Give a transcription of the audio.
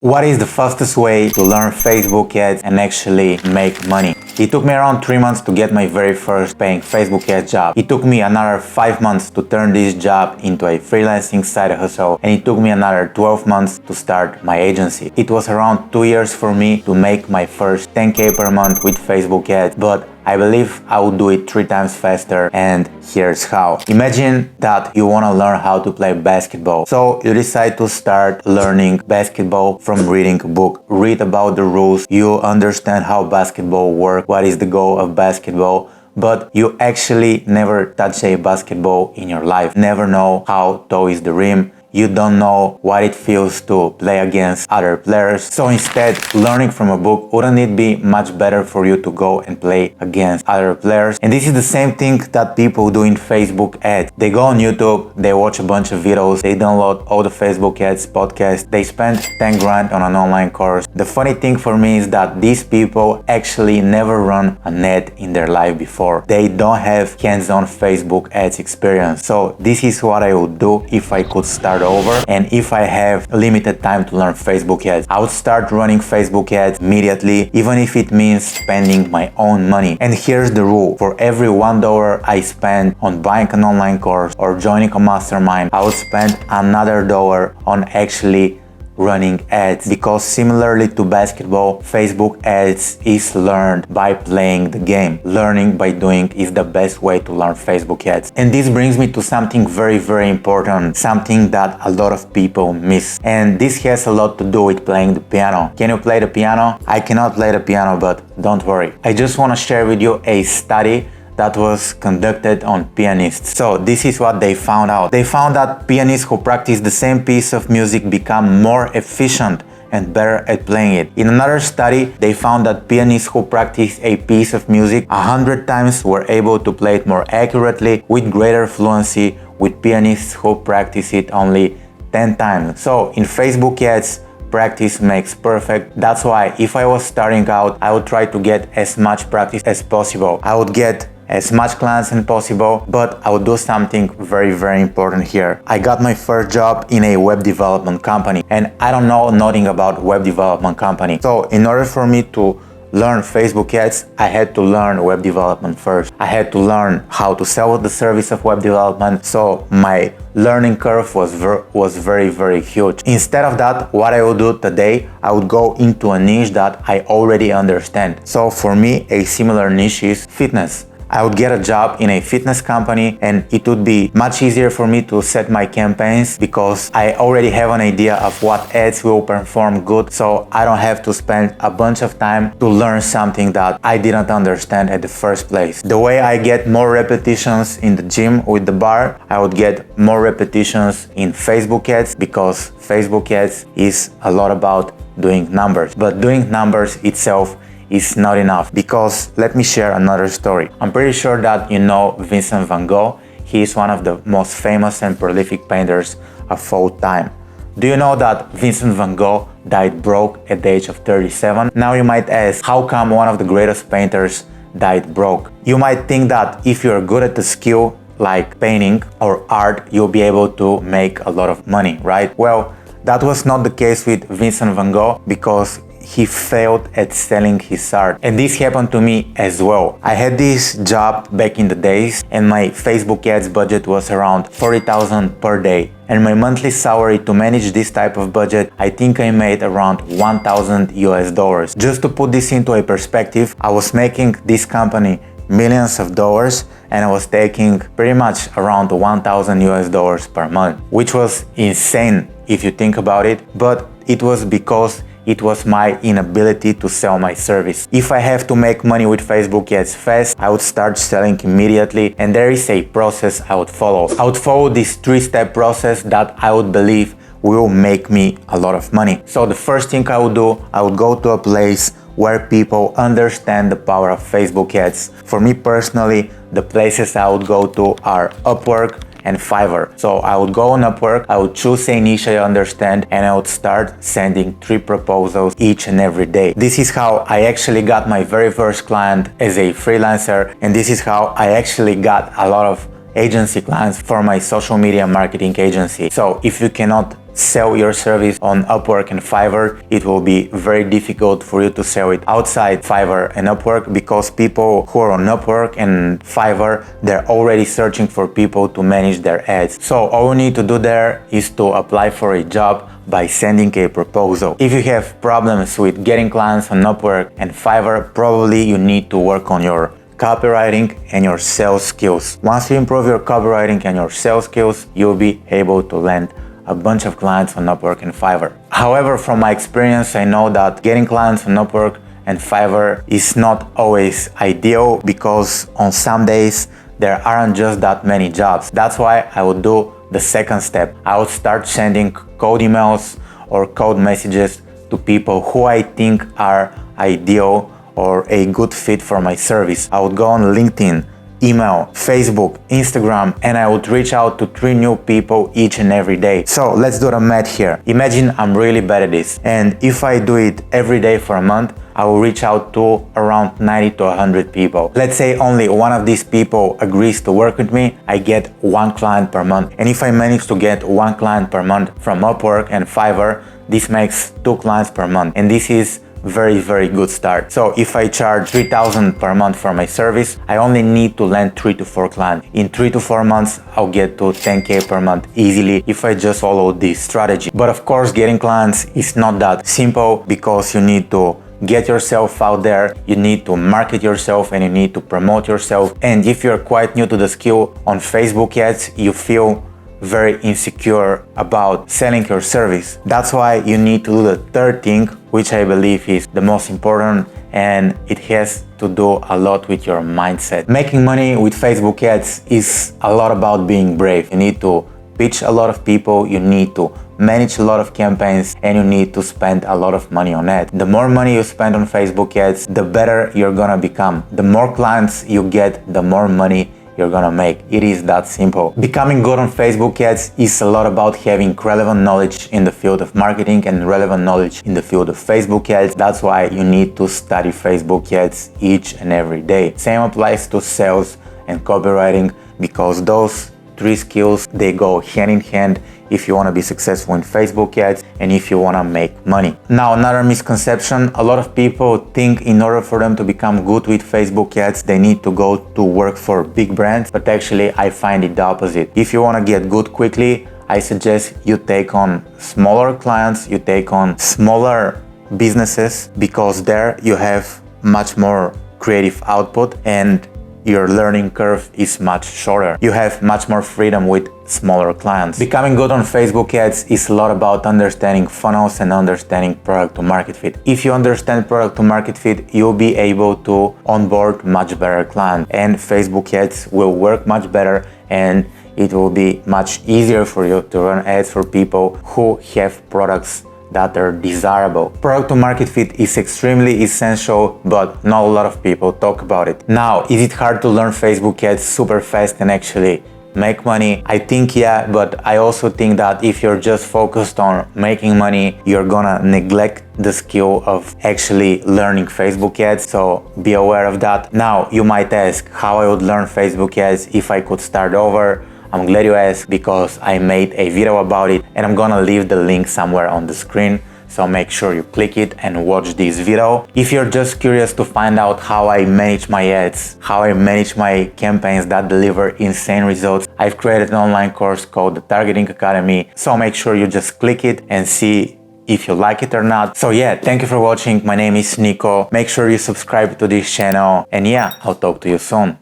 What is the fastest way to learn Facebook ads and actually make money? It took me around 3 months to get my very first paying Facebook ads job. It took me another 5 months to turn this job into a freelancing side hustle, and it took me another 12 months to start my agency. It was around 2 years for me to make my first 10K per month with Facebook ads, but I believe I would do it 3 times faster, and here's how. Imagine that you want to learn how to play basketball. So you decide to start learning basketball from reading a book. Read about the rules, you understand how basketball works, what is the goal of basketball, but you actually never touch a basketball in your life. Never know how tall is the rim. You don't know what it feels to play against other players. So instead, learning from a book, wouldn't it be much better for you to go and play against other players? And this is the same thing that people do in Facebook ads. They go on YouTube, they watch a bunch of videos, they download all the Facebook ads podcasts, they spend 10 grand on an online course. The funny thing for me is that these people actually never run an ad in their life before. They don't have hands-on Facebook ads experience. So this is what I would do if I could start over, and if I have limited time to learn Facebook ads. I would start running Facebook ads immediately, even if it means spending my own money. And here's the rule: for every $1 I spend on buying an online course or joining a mastermind, I would spend another dollar on actually running ads, because similarly to basketball, Facebook ads is learned by playing the game. Learning by doing is the best way to learn Facebook ads. And this brings me to something very important, something that a lot of people miss. And this has a lot to do with playing the piano. Can you play the piano? I cannot play the piano, but don't worry. I just want to share with you a study that was conducted on pianists. So this is what they found out. They found that pianists who practice the same piece of music become more efficient and better at playing it. In another study, they found that pianists who practice a piece of music 100 times were able to play it more accurately with greater fluency with pianists who practice it only 10 times. So in Facebook ads, practice makes perfect. That's why if I was starting out, I would try to get as much practice as possible. I would get as much clients as possible, but I would do something very important here. I got my first job in a web development company, and I don't know nothing about web development company. So in order for me to learn Facebook ads, I had to learn web development first. I had to learn how to sell the service of web development, so my learning curve was very huge. Instead of that, what I would do today, I would go into a niche that I already understand. So for me, a similar niche is fitness. I would get a job in a fitness company, and it would be much easier for me to set my campaigns because I already have an idea of what ads will perform good, so I don't have to spend a bunch of time to learn something that I didn't understand at the first place. The way I get more repetitions in the gym with the bar, I would get more repetitions in Facebook ads, because Facebook ads is a lot about doing numbers. But doing numbers itself is not enough, because let me share another story. I'm pretty sure that you know Vincent van Gogh. He is one of the most famous and prolific painters of all time. Do you know that Vincent van Gogh died broke at the age of 37? Now you might ask, how come one of the greatest painters died broke? You might think that if you're good at the skill like painting or art, you'll be able to make a lot of money, right? Well, that was not the case with Vincent van Gogh, because he failed at selling his art. And this happened to me as well. I had this job back in the days, and my Facebook ads budget was around 40,000 per day. And my monthly salary to manage this type of budget, I think I made around 1,000 US dollars. Just to put this into a perspective, I was making this company millions of dollars, and I was taking pretty much around 1,000 US dollars per month, which was insane if you think about it, but it was because it was my inability to sell my service. If I have to make money with Facebook ads fast, I would start selling immediately, and there is a process I would follow. I would follow this 3-step process that I would believe will make me a lot of money. So the first thing I would do, I would go to a place where people understand the power of Facebook ads. For me personally, the places I would go to are Upwork and Fiverr. So I would go on Upwork, I would choose a niche I understand, and I would start sending 3 proposals each and every day. This is how I actually got my very first client as a freelancer, and this is how I actually got a lot of agency clients for my social media marketing agency. So if you cannot sell your service on Upwork and Fiverr, it will be very difficult for you to sell it outside Fiverr and Upwork, because people who are on Upwork and Fiverr, they're already searching for people to manage their ads. So all you need to do there is to apply for a job by sending a proposal. If you have problems with getting clients on Upwork and Fiverr, probably you need to work on your copywriting and your sales skills. Once you improve your copywriting and your sales skills, you'll be able to land a bunch of clients on Upwork and Fiverr. However, from my experience, I know that getting clients on Upwork and Fiverr is not always ideal, because on some days there aren't just that many jobs. That's why I would do the second step. I would start sending cold emails or cold messages to people who I think are ideal or a good fit for my service. I would go on LinkedIn, email, Facebook, Instagram, and I would reach out to 3 new people each and every day. So let's do the math here. Imagine I'm really bad at this, and if I do it every day for a month, I will reach out to around 90 to 100 people. Let's say only one of these people agrees to work with me, I get 1 client per month. And if I manage to get 1 client per month from Upwork and Fiverr, this makes 2 clients per month. And this is very good start. So if I charge 3,000 per month for my service, I only need to land 3 to 4 clients. In 3 to 4 months, I'll get to 10K per month easily if I just follow this strategy. But of course, getting clients is not that simple, because you need to get yourself out there, you need to market yourself, and you need to promote yourself. And if you're quite new to the skill on Facebook ads, you feel very insecure about selling your service. That's why you need to do the third thing, which I believe is the most important, and it has to do a lot with your mindset. Making money with Facebook ads is a lot about being brave. You need to pitch a lot of people, you need to manage a lot of campaigns, and you need to spend a lot of money on ads. The more money you spend on Facebook ads, the better you're gonna become. The more clients you get, the more money you're gonna make. It is that simple. Becoming good on Facebook ads is a lot about having relevant knowledge in the field of marketing and relevant knowledge in the field of Facebook ads. That's why you need to study Facebook ads each and every day. Same applies to sales and copywriting, because those 3 skills, they go hand in hand if you want to be successful in Facebook ads and if you want to make money. Now, another misconception, a lot of people think in order for them to become good with Facebook ads, they need to go to work for big brands, but actually I find it the opposite. If you want to get good quickly, I suggest you take on smaller clients, you take on smaller businesses, because there you have much more creative output and your learning curve is much shorter. You have much more freedom with smaller clients. Becoming good on Facebook ads is a lot about understanding funnels and understanding product to market fit. If you understand product to market fit, you'll be able to onboard much better clients, and Facebook ads will work much better, and it will be much easier for you to run ads for people who have products that are desirable. Product to market fit is extremely essential, but not a lot of people talk about it. Now, is it hard to learn Facebook ads super fast and actually make money? I think yeah, but I also think that if you're just focused on making money, you're gonna neglect the skill of actually learning Facebook ads, so be aware of that. Now, you might ask how I would learn Facebook ads if I could start over. I'm glad you asked, because I made a video about it, and I'm gonna leave the link somewhere on the screen, so make sure you click it and watch this video. If you're just curious to find out how I manage my ads, how I manage my campaigns that deliver insane results, I've created an online course called the Targeting Academy, so make sure you just click it and see if you like it or not. So yeah, thank you for watching. My name is Niko. Make sure you subscribe to this channel, and yeah, I'll talk to you soon.